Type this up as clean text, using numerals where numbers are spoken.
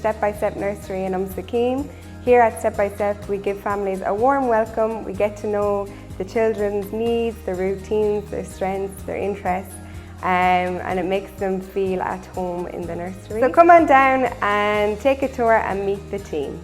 Step-by-Step Nursery in 𝗪𝗪𝗃. Here at Step-by-Step we give families a warm welcome. We get to know the children's needs, their routines, their strengths, their interests, and it makes them feel at home in the nursery. So come on down and take a tour and meet the team.